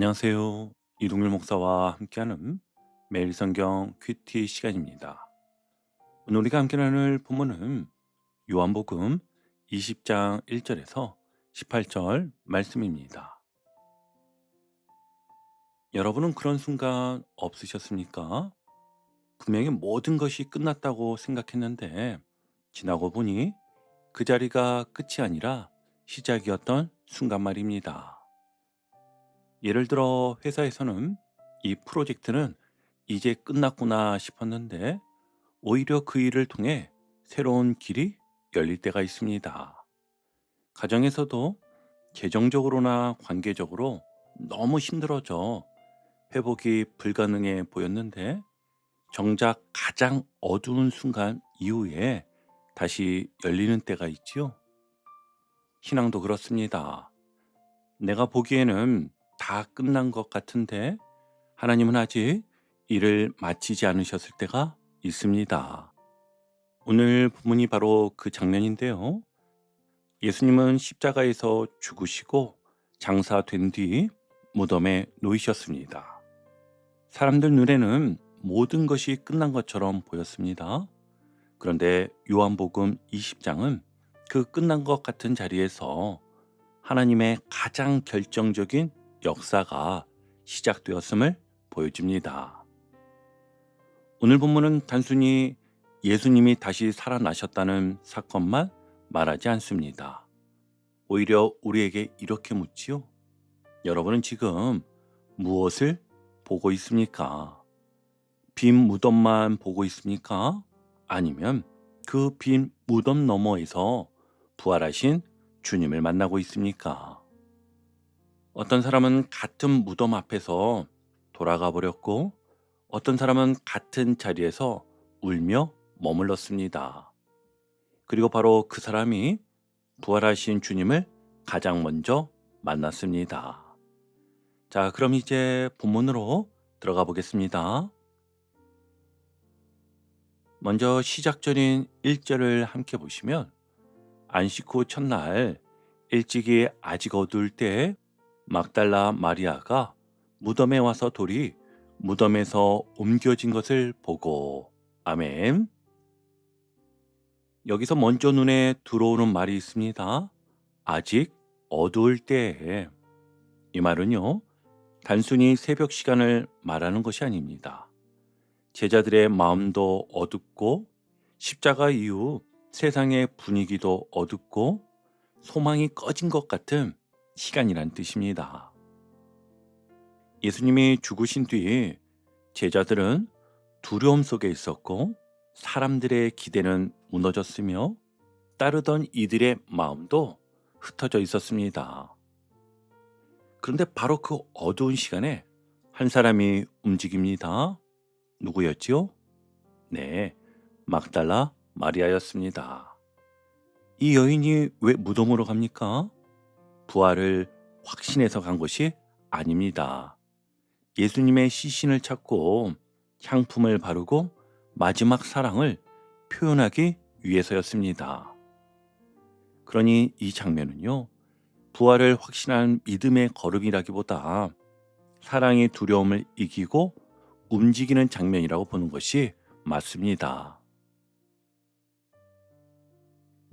안녕하세요. 이동률 목사와 함께하는 매일 성경 큐티 시간입니다. 오늘 우리가 함께 나눌 본문은 요한복음 20장 1절에서 18절 말씀입니다. 여러분은 그런 순간 없으셨습니까? 분명히 모든 것이 끝났다고 생각했는데 지나고 보니 그 자리가 끝이 아니라 시작이었던 순간 말입니다. 예를 들어 회사에서는 이 프로젝트는 이제 끝났구나 싶었는데 오히려 그 일을 통해 새로운 길이 열릴 때가 있습니다. 가정에서도 재정적으로나 관계적으로 너무 힘들어져 회복이 불가능해 보였는데 정작 가장 어두운 순간 이후에 다시 열리는 때가 있지요. 신앙도 그렇습니다. 내가 보기에는 다 끝난 것 같은데 하나님은 아직 일을 마치지 않으셨을 때가 있습니다. 오늘 본문이 바로 그 장면인데요. 예수님은 십자가에서 죽으시고 장사된 뒤 무덤에 놓이셨습니다. 사람들 눈에는 모든 것이 끝난 것처럼 보였습니다. 그런데 요한복음 20장은 그 끝난 것 같은 자리에서 하나님의 가장 결정적인 역사가 시작되었음을 보여줍니다. 오늘 본문은 단순히 예수님이 다시 살아나셨다는 사건만 말하지 않습니다. 오히려 우리에게 이렇게 묻지요. 여러분은 지금 무엇을 보고 있습니까? 빈 무덤만 보고 있습니까? 아니면 그 빈 무덤 너머에서 부활하신 주님을 만나고 있습니까? 어떤 사람은 같은 무덤 앞에서 돌아가 버렸고 어떤 사람은 같은 자리에서 울며 머물렀습니다. 그리고 바로 그 사람이 부활하신 주님을 가장 먼저 만났습니다. 자, 그럼 이제 본문으로 들어가 보겠습니다. 먼저 시작절인 1절을 함께 보시면 안식 후 첫날 일찍이 아직 어두울 때 막달라 마리아가 무덤에 와서 돌이 무덤에서 옮겨진 것을 보고 아멘. 여기서 먼저 눈에 들어오는 말이 있습니다. 아직 어두울 때에. 이 말은요, 단순히 새벽 시간을 말하는 것이 아닙니다. 제자들의 마음도 어둡고 십자가 이후 세상의 분위기도 어둡고 소망이 꺼진 것 같은 시간이란 뜻입니다. 예수님이 죽으신 뒤 제자들은 두려움 속에 있었고 사람들의 기대는 무너졌으며 따르던 이들의 마음도 흩어져 있었습니다. 그런데 바로 그 어두운 시간에 한 사람이 움직입니다. 누구였지요? 네, 막달라 마리아였습니다. 이 여인이 왜 무덤으로 갑니까? 부활을 확신해서 간 것이 아닙니다. 예수님의 시신을 찾고 향품을 바르고 마지막 사랑을 표현하기 위해서였습니다. 그러니 이 장면은요, 부활을 확신한 믿음의 걸음이라기보다 사랑의 두려움을 이기고 움직이는 장면이라고 보는 것이 맞습니다.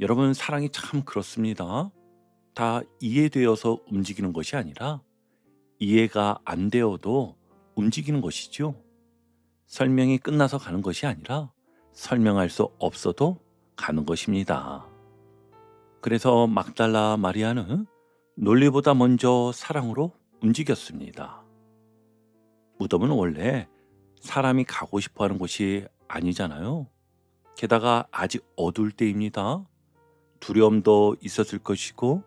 여러분, 사랑이 참 그렇습니다. 다 이해되어서 움직이는 것이 아니라 이해가 안 되어도 움직이는 것이죠. 설명이 끝나서 가는 것이 아니라 설명할 수 없어도 가는 것입니다. 그래서 막달라 마리아는 논리보다 먼저 사랑으로 움직였습니다. 무덤은 원래 사람이 가고 싶어 하는 곳이 아니잖아요. 게다가 아직 어두울 때입니다. 두려움도 있었을 것이고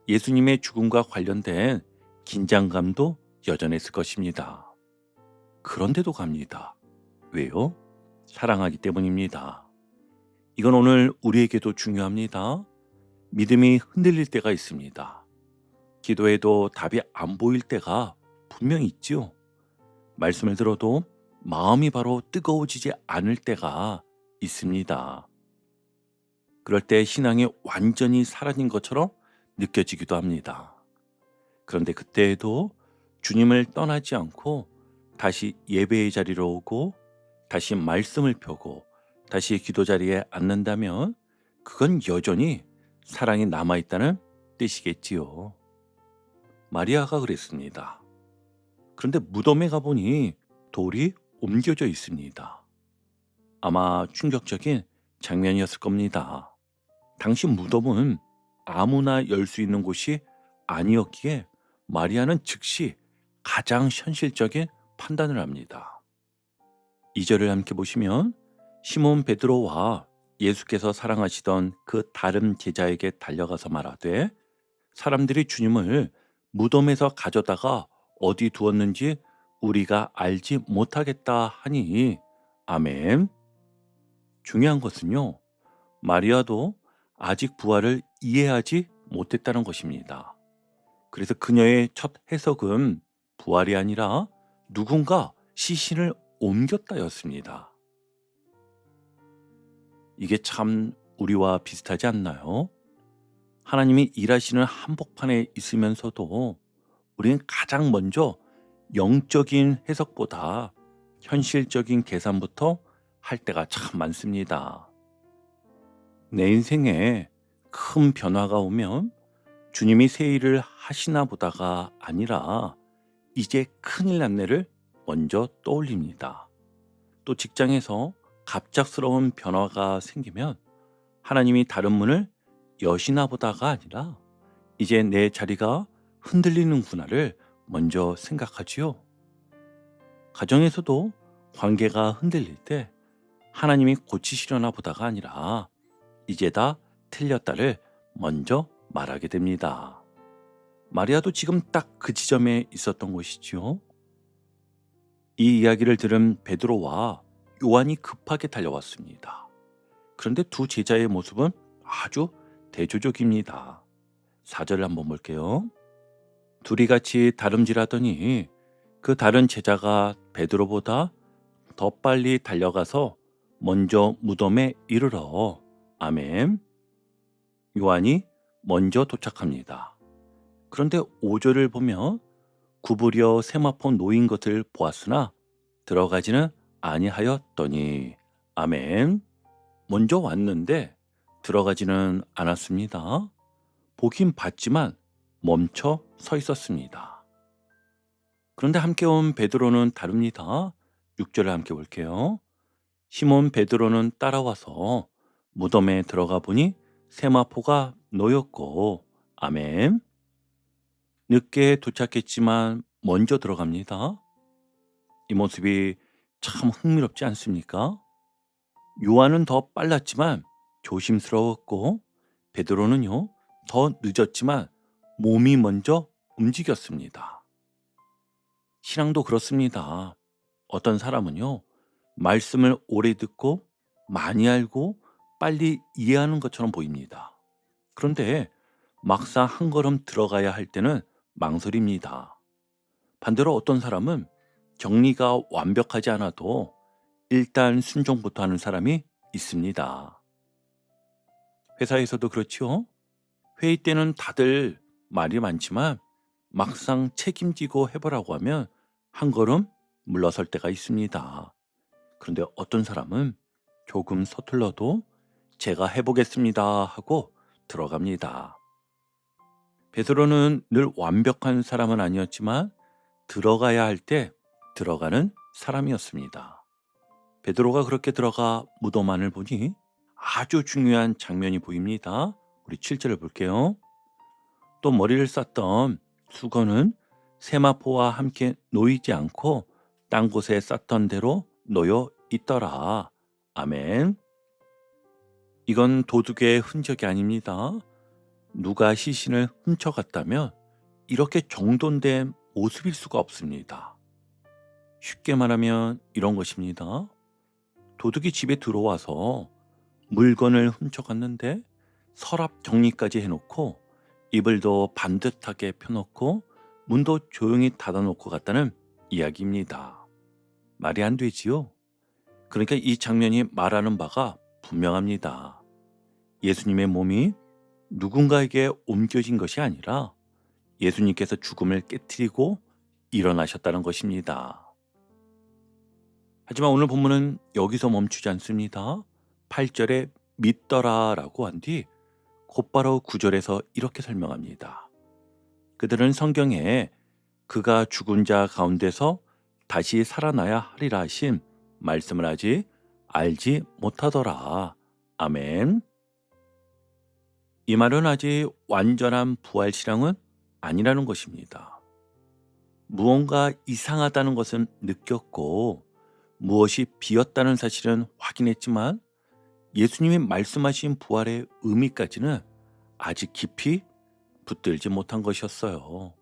예수님의 죽음과 관련된 긴장감도 여전했을 것입니다. 그런데도 갑니다. 왜요? 사랑하기 때문입니다. 이건 오늘 우리에게도 중요합니다. 믿음이 흔들릴 때가 있습니다. 기도해도 답이 안 보일 때가 분명히 있지요. 말씀을 들어도 마음이 바로 뜨거워지지 않을 때가 있습니다. 그럴 때 신앙이 완전히 사라진 것처럼 느껴지기도 합니다. 그런데 그때에도 주님을 떠나지 않고 다시 예배의 자리로 오고 다시 말씀을 펴고 다시 기도 자리에 앉는다면 그건 여전히 사랑이 남아있다는 뜻이겠지요. 마리아가 그랬습니다. 그런데 무덤에 가보니 돌이 옮겨져 있습니다. 아마 충격적인 장면이었을 겁니다. 당시 무덤은 아무나 열 수 있는 곳이 아니었기에 마리아는 즉시 가장 현실적인 판단을 합니다. 2절을 함께 보시면 시몬 베드로와 예수께서 사랑하시던 그 다른 제자에게 달려가서 말하되 사람들이 주님을 무덤에서 가져다가 어디 두었는지 우리가 알지 못하겠다 하니 아멘. 중요한 것은요, 마리아도 아직 부활을 이해하지 못했다는 것입니다. 그래서 그녀의 첫 해석은 부활이 아니라 누군가 시신을 옮겼다였습니다. 이게 참 우리와 비슷하지 않나요? 하나님이 일하시는 한복판에 있으면서도 우리는 가장 먼저 영적인 해석보다 현실적인 계산부터 할 때가 참 많습니다. 내 인생에 큰 변화가 오면 주님이 새 일을 하시나 보다가 아니라 이제 큰일 났네를 먼저 떠올립니다. 또 직장에서 갑작스러운 변화가 생기면 하나님이 다른 문을 여시나 보다가 아니라 이제 내 자리가 흔들리는구나를 먼저 생각하지요. 가정에서도 관계가 흔들릴 때 하나님이 고치시려나 보다가 아니라 이제 다 틀렸다를 먼저 말하게 됩니다. 마리아도 지금 딱 그 지점에 있었던 것이지요. 이 이야기를 들은 베드로와 요한이 급하게 달려왔습니다. 그런데 두 제자의 모습은 아주 대조적입니다. 4절을 한번 볼게요. 둘이 같이 다름질하더니 그 다른 제자가 베드로보다 더 빨리 달려가서 먼저 무덤에 이르러 아멘. 요한이 먼저 도착합니다. 그런데 5절을 보면 구부려 세마포 놓인 것을 보았으나 들어가지는 아니하였더니 아멘. 먼저 왔는데 들어가지는 않았습니다. 보긴 봤지만 멈춰 서 있었습니다. 그런데 함께 온 베드로는 다릅니다. 6절을 함께 볼게요. 시몬 베드로는 따라와서 무덤에 들어가 보니 세마포가 놓였고 아멘. 늦게 도착했지만 먼저 들어갑니다. 이 모습이 참 흥미롭지 않습니까? 요한은 더 빨랐지만 조심스러웠고 베드로는요 더 늦었지만 몸이 먼저 움직였습니다. 신앙도 그렇습니다. 어떤 사람은요 말씀을 오래 듣고 많이 알고 빨리 이해하는 것처럼 보입니다. 그런데 막상 한 걸음 들어가야 할 때는 망설입니다. 반대로 어떤 사람은 정리가 완벽하지 않아도 일단 순종부터 하는 사람이 있습니다. 회사에서도 그렇죠. 회의 때는 다들 말이 많지만 막상 책임지고 해보라고 하면 한 걸음 물러설 때가 있습니다. 그런데 어떤 사람은 조금 서툴러도 제가 해보겠습니다 하고 들어갑니다. 베드로는 늘 완벽한 사람은 아니었지만 들어가야 할 때 들어가는 사람이었습니다. 베드로가 그렇게 들어가 무덤 안을 보니 아주 중요한 장면이 보입니다. 우리 7절을 볼게요. 또 머리를 쌌던 수건은 세마포와 함께 놓이지 않고 딴 곳에 쌌던 대로 놓여 있더라. 아멘. 이건 도둑의 흔적이 아닙니다. 누가 시신을 훔쳐갔다면 이렇게 정돈된 모습일 수가 없습니다. 쉽게 말하면 이런 것입니다. 도둑이 집에 들어와서 물건을 훔쳐갔는데 서랍 정리까지 해놓고 이불도 반듯하게 펴놓고 문도 조용히 닫아놓고 갔다는 이야기입니다. 말이 안 되지요? 그러니까 이 장면이 말하는 바가 분명합니다. 예수님의 몸이 누군가에게 옮겨진 것이 아니라 예수님께서 죽음을 깨트리고 일어나셨다는 것입니다. 하지만 오늘 본문은 여기서 멈추지 않습니다. 8절에 믿더라 라고 한 뒤 곧바로 9절에서 이렇게 설명합니다. 그들은 성경에 그가 죽은 자 가운데서 다시 살아나야 하리라 하신 말씀을 아직 알지 못하더라. 아멘. 이 말은 아직 완전한 부활 신앙은 아니라는 것입니다. 무언가 이상하다는 것은 느꼈고 무엇이 비었다는 사실은 확인했지만 예수님이 말씀하신 부활의 의미까지는 아직 깊이 붙들지 못한 것이었어요.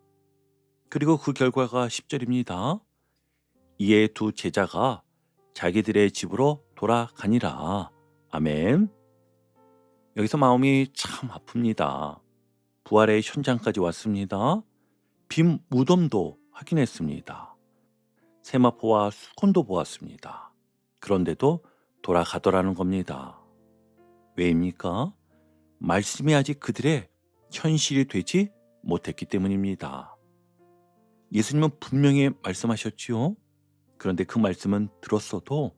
그리고 그 결과가 10절입니다. 이에 두 제자가 자기들의 집으로 돌아가니라. 아멘. 여기서 마음이 참 아픕니다. 부활의 현장까지 왔습니다. 빈 무덤도 확인했습니다. 세마포와 수건도 보았습니다. 그런데도 돌아가더라는 겁니다. 왜입니까? 말씀이 아직 그들의 현실이 되지 못했기 때문입니다. 예수님은 분명히 말씀하셨지요. 그런데 그 말씀은 들었어도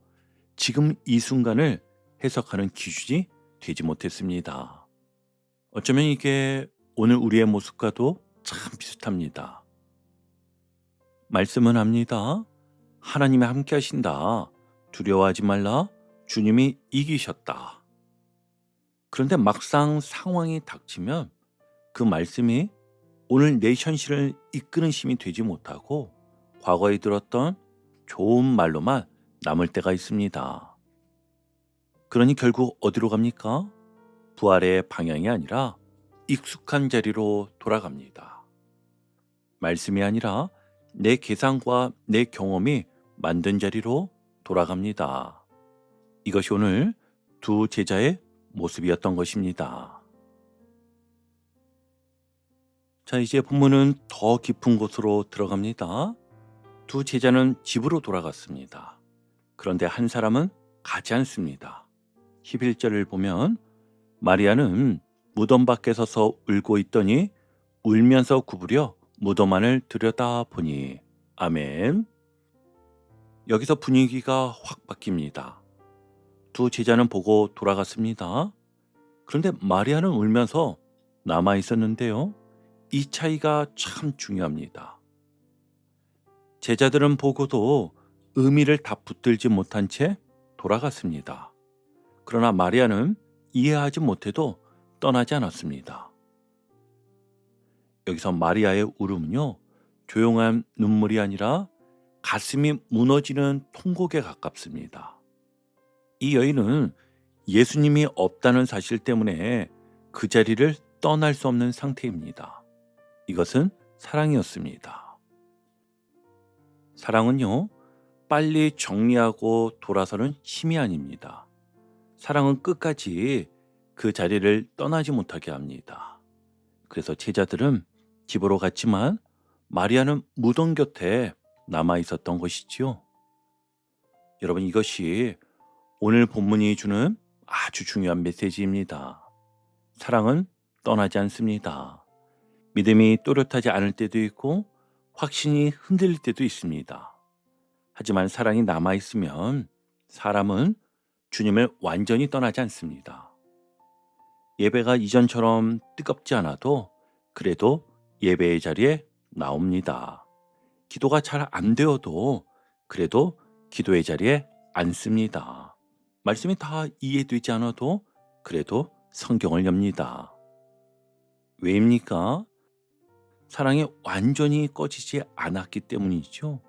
지금 이 순간을 해석하는 기준이 되지 못했습니다. 어쩌면 이게 오늘 우리의 모습과도 참 비슷합니다. 말씀은 합니다. 하나님이 함께 하신다. 두려워하지 말라. 주님이 이기셨다. 그런데 막상 상황이 닥치면 그 말씀이 오늘 내 현실을 이끄는 힘이 되지 못하고 과거에 들었던 좋은 말로만 남을 때가 있습니다. 그러니 결국 어디로 갑니까? 부활의 방향이 아니라 익숙한 자리로 돌아갑니다. 말씀이 아니라 내 계산과 내 경험이 만든 자리로 돌아갑니다. 이것이 오늘 두 제자의 모습이었던 것입니다. 자, 이제 본문은 더 깊은 곳으로 들어갑니다. 두 제자는 집으로 돌아갔습니다. 그런데 한 사람은 가지 않습니다. 11절을 보면 마리아는 무덤 밖에 서서 울고 있더니 울면서 구부려 무덤 안을 들여다보니. 아멘. 여기서 분위기가 확 바뀝니다. 두 제자는 보고 돌아갔습니다. 그런데 마리아는 울면서 남아 있었는데요. 이 차이가 참 중요합니다. 제자들은 보고도 의미를 다 붙들지 못한 채 돌아갔습니다. 그러나 마리아는 이해하지 못해도 떠나지 않았습니다. 여기서 마리아의 울음은요, 조용한 눈물이 아니라 가슴이 무너지는 통곡에 가깝습니다. 이 여인은 예수님이 없다는 사실 때문에 그 자리를 떠날 수 없는 상태입니다. 이것은 사랑이었습니다. 사랑은요, 빨리 정리하고 돌아서는 힘이 아닙니다. 사랑은 끝까지 그 자리를 떠나지 못하게 합니다. 그래서 제자들은 집으로 갔지만 마리아는 무덤 곁에 남아 있었던 것이지요. 여러분, 이것이 오늘 본문이 주는 아주 중요한 메시지입니다. 사랑은 떠나지 않습니다. 믿음이 또렷하지 않을 때도 있고 확신이 흔들릴 때도 있습니다. 하지만 사랑이 남아있으면 사람은 주님을 완전히 떠나지 않습니다. 예배가 이전처럼 뜨겁지 않아도 그래도 예배의 자리에 나옵니다. 기도가 잘 안 되어도 그래도 기도의 자리에 앉습니다. 말씀이 다 이해되지 않아도 그래도 성경을 엽니다. 왜입니까? 사랑이 완전히 꺼지지 않았기 때문이죠.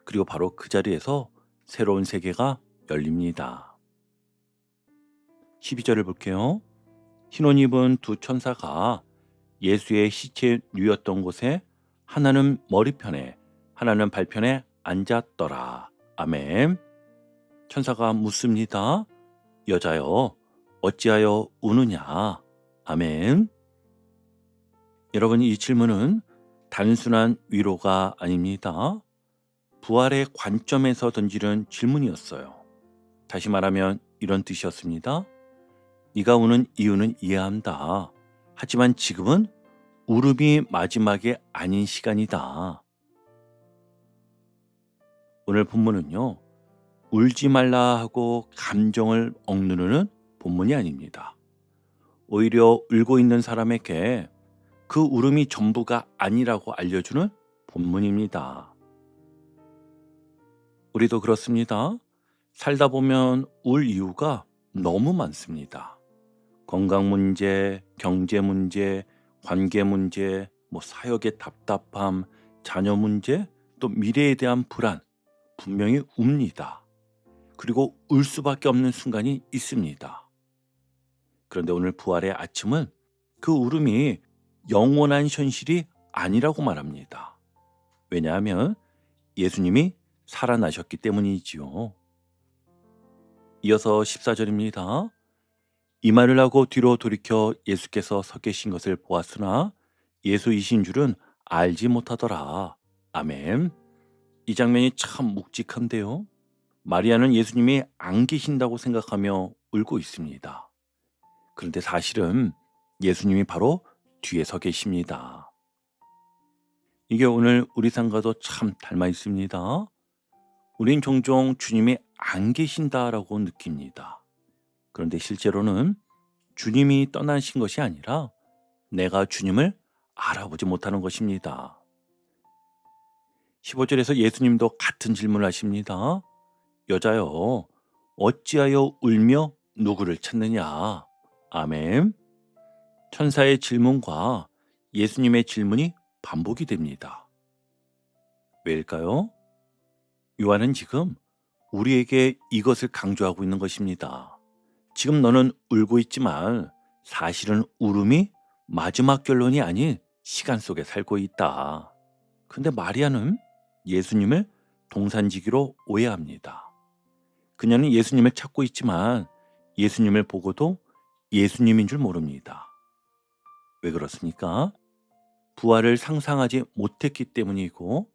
그리고 바로 그 자리에서 새로운 세계가 열립니다. 12절을 볼게요. 흰옷 입은 두 천사가 예수의 시체 누였던 곳에 하나는 머리편에 하나는 발편에 앉았더라. 아멘. 천사가 묻습니다. 여자여, 어찌하여 우느냐? 아멘. 여러분, 이 질문은 단순한 위로가 아닙니다. 부활의 관점에서 던지는 질문이었어요. 다시 말하면 이런 뜻이었습니다. 네가 우는 이유는 이해한다. 하지만 지금은 울음이 마지막이 아닌 시간이다. 오늘 본문은요, 울지 말라 하고 감정을 억누르는 본문이 아닙니다. 오히려 울고 있는 사람에게 그 울음이 전부가 아니라고 알려주는 본문입니다. 우리도 그렇습니다. 살다 보면 울 이유가 너무 많습니다. 건강 문제, 경제 문제, 관계 문제, 사역의 답답함, 자녀 문제, 또 미래에 대한 불안, 분명히 웁니다. 그리고 울 수밖에 없는 순간이 있습니다. 그런데 오늘 부활의 아침은 그 울음이 영원한 현실이 아니라고 말합니다. 왜냐하면 예수님이 살아나셨기 때문이지요. 이어서 14절입니다. 이 말을 하고 뒤로 돌이켜 예수께서 서 계신 것을 보았으나 예수이신 줄은 알지 못하더라. 아멘. 이 장면이 참 묵직한데요. 마리아는 예수님이 안 계신다고 생각하며 울고 있습니다. 그런데 사실은 예수님이 바로 뒤에 서 계십니다. 이게 오늘 우리 삶과도 참 닮아 있습니다. 우린 종종 주님이 안 계신다라고 느낍니다. 그런데 실제로는 주님이 떠나신 것이 아니라 내가 주님을 알아보지 못하는 것입니다. 15절에서 예수님도 같은 질문을 하십니다. 여자여, 어찌하여 울며 누구를 찾느냐? 아멘. 천사의 질문과 예수님의 질문이 반복이 됩니다. 왜일까요? 요한은 지금 우리에게 이것을 강조하고 있는 것입니다. 지금 너는 울고 있지만 사실은 울음이 마지막 결론이 아닌 시간 속에 살고 있다. 그런데 마리아는 예수님을 동산지기로 오해합니다. 그녀는 예수님을 찾고 있지만 예수님을 보고도 예수님인 줄 모릅니다. 왜 그렇습니까? 부활을 상상하지 못했기 때문이고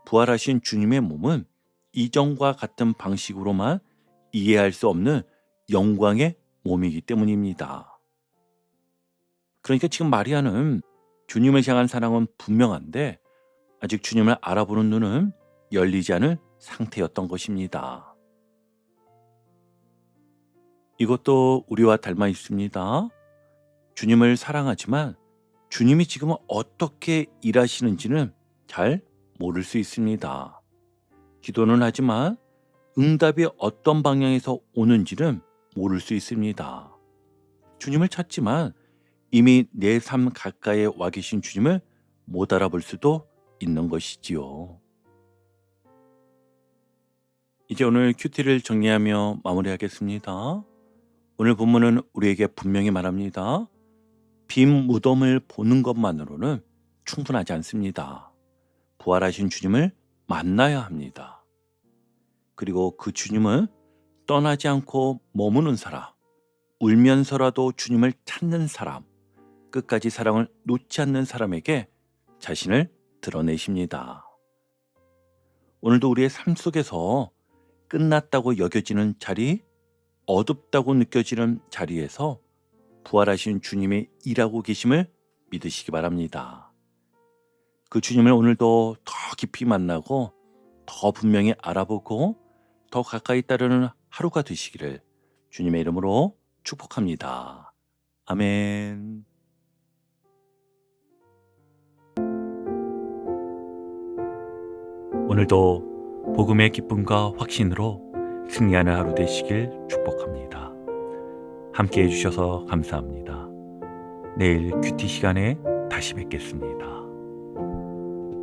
부활하신 주님의 몸은 이전과 같은 방식으로만 이해할 수 없는 영광의 몸이기 때문입니다. 그러니까 지금 마리아는 주님을 향한 사랑은 분명한데 아직 주님을 알아보는 눈은 열리지 않은 상태였던 것입니다. 이것도 우리와 닮아 있습니다. 주님을 사랑하지만 주님이 지금 어떻게 일하시는지는 잘 모를 수 있습니다. 기도는 하지만 응답이 어떤 방향에서 오는지는 모를 수 있습니다. 주님을 찾지만 이미 내 삶 가까이에 와 계신 주님을 못 알아볼 수도 있는 것이지요. 이제 오늘 큐티를 정리하며 마무리하겠습니다. 오늘 본문은 우리에게 분명히 말합니다. 빈 무덤을 보는 것만으로는 충분하지 않습니다. 부활하신 주님을 만나야 합니다. 그리고 그 주님은 떠나지 않고 머무는 사람, 울면서라도 주님을 찾는 사람, 끝까지 사랑을 놓지 않는 사람에게 자신을 드러내십니다. 오늘도 우리의 삶 속에서 끝났다고 여겨지는 자리, 어둡다고 느껴지는 자리에서 부활하신 주님의 일하고 계심을 믿으시기 바랍니다. 그 주님을 오늘도 더 깊이 만나고 더 분명히 알아보고 더 가까이 따르는 하루가 되시기를 주님의 이름으로 축복합니다. 아멘. 오늘도 복음의 기쁨과 확신으로 승리하는 하루 되시길 축복합니다. 함께 해주셔서 감사합니다. 내일 큐티 시간에 다시 뵙겠습니다.